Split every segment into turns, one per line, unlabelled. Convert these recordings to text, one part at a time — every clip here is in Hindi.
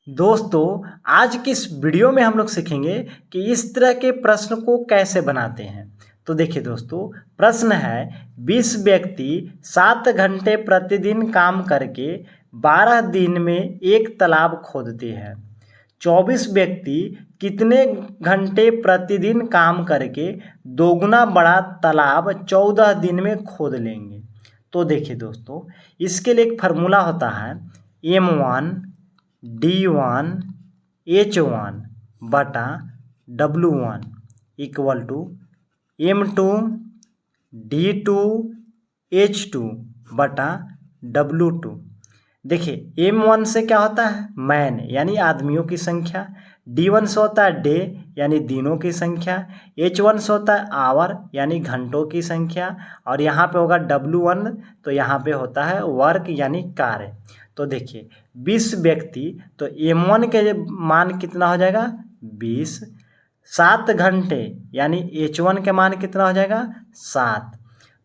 दोस्तों, आज की इस वीडियो में हम लोग सीखेंगे कि इस तरह के प्रश्न को कैसे बनाते हैं। तो देखिए दोस्तों, प्रश्न है 20 व्यक्ति 7 घंटे प्रतिदिन काम करके 12 दिन में एक तालाब खोदते हैं। 24 व्यक्ति कितने घंटे प्रतिदिन काम करके दोगुना बड़ा तालाब 14 दिन में खोद लेंगे। तो देखिए दोस्तों, इसके लिए एक फार्मूला होता है M1 D1 H1 बटा W1 equal to M2 D2 H2 बटा W2। देखिए M1 से क्या होता है मैन यानी आदमियों की संख्या, D1 से होता है डे यानी दिनों की संख्या, H1 से होता है आवर यानी घंटों की संख्या और यहाँ पे होगा W1 तो यहाँ पे होता है वर्क यानी कार्य। तो देखिए 20 व्यक्ति तो M1 के मान कितना हो जाएगा 20, 7 घंटे यानी H1 के मान कितना हो जाएगा 7,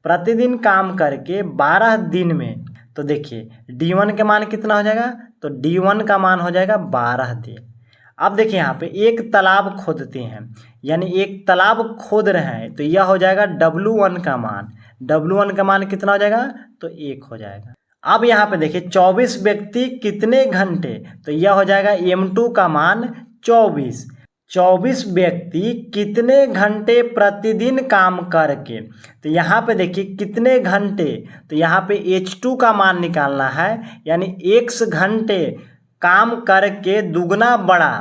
प्रतिदिन काम करके 12 दिन में तो देखिए D1 के मान कितना हो जाएगा तो D1 का मान हो जाएगा 12 दिन। अब देखिए यहाँ पे एक तालाब खोदते हैं यानी एक तालाब खोद रहे हैं तो यह हो जाएगा W1 का मान, W1 का मान कितना हो जाएगा तो 1 हो जाएगा। अब यहाँ पे देखिए 24 व्यक्ति कितने घंटे तो यह हो जाएगा M2 का मान 24। 24 व्यक्ति कितने घंटे प्रतिदिन काम करके तो यहाँ पे देखिए कितने घंटे तो यहाँ पे H2 का मान निकालना है यानी x घंटे काम करके दुगना बड़ा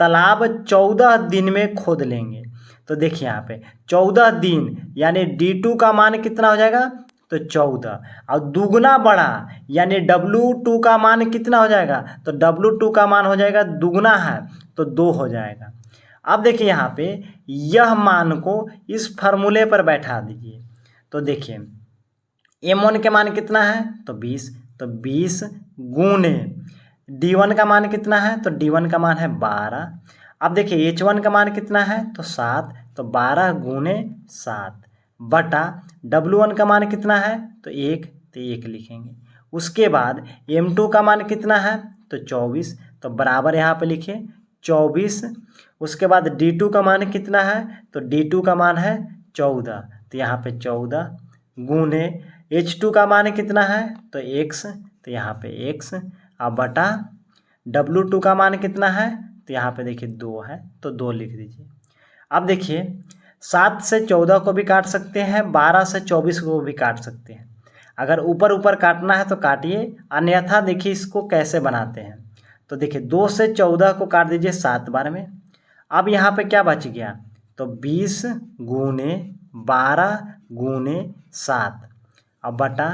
तालाब 14 दिन में खोद लेंगे। तो देखिए यहाँ पे 14 दिन यानी D2 का मान कितना हो जाएगा तो 14 और दुगना बड़ा यानी W2 का मान कितना हो जाएगा तो W2 का मान हो जाएगा दुगना है तो 2 हो जाएगा। अब देखिए यहाँ पे यह मान को इस फार्मूले पर बैठा दीजिए। तो देखिए M1 के मान कितना है तो 20, तो 20 गुणे D1 का मान कितना है तो D1 का मान है 12। अब देखिए H1 का मान कितना है तो 7, तो 12 गुणे 7 बटा W1 का मान कितना है तो 1, तो 1 लिखेंगे। उसके बाद M2 का मान कितना है तो 24, तो बराबर यहाँ पे लिखे 24। उसके बाद D2 का मान कितना है तो D2 का मान है 14, तो यहाँ पे 14 गुणे H2 का मान कितना है तो x, तो यहाँ पे x अब बटा W2 का मान कितना है तो यहाँ पे देखिए 2 है तो 2 लिख दीजिए। अब देखिए 7 से 14 को भी काट सकते हैं, 12 से 24 को भी काट सकते हैं। अगर ऊपर ऊपर काटना है तो काटिए, अन्यथा देखिए इसको कैसे बनाते हैं। तो देखिए 2 से 14 को काट दीजिए 7 बार में। अब यहाँ पे क्या बच गया तो 20 गुणे 12 गुणे 7 अब बटा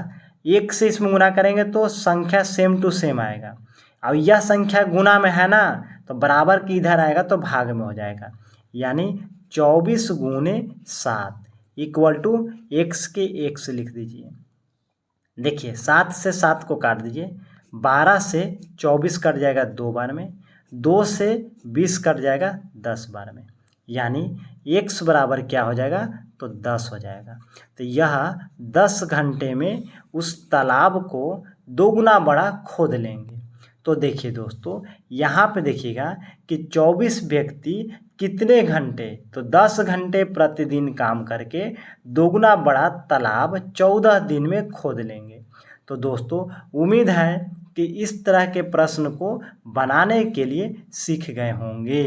1 से इसमें गुना करेंगे तो संख्या सेम टू सेम आएगा। अब यह संख्या गुना में है ना तो बराबर की इधर आएगा तो भाग में हो जाएगा, यानी 24 गुणे 7 इक्वल टू x के x लिख दीजिए। देखिए 7 से 7 को काट दीजिए, 12 से 24 कट जाएगा 2 बार में, 2 से 20 कट जाएगा 10 बार में, यानी x बराबर क्या हो जाएगा तो 10 हो जाएगा। तो यह 10 घंटे में उस तालाब को दोगुना बड़ा खोद लेंगे। तो देखिए दोस्तों, यहाँ पे देखिएगा कि 24 व्यक्ति कितने घंटे तो 10 घंटे प्रतिदिन काम करके दोगुना बड़ा तालाब 14 दिन में खोद लेंगे। तो दोस्तों, उम्मीद है कि इस तरह के प्रश्न को बनाने के लिए सीख गए होंगे।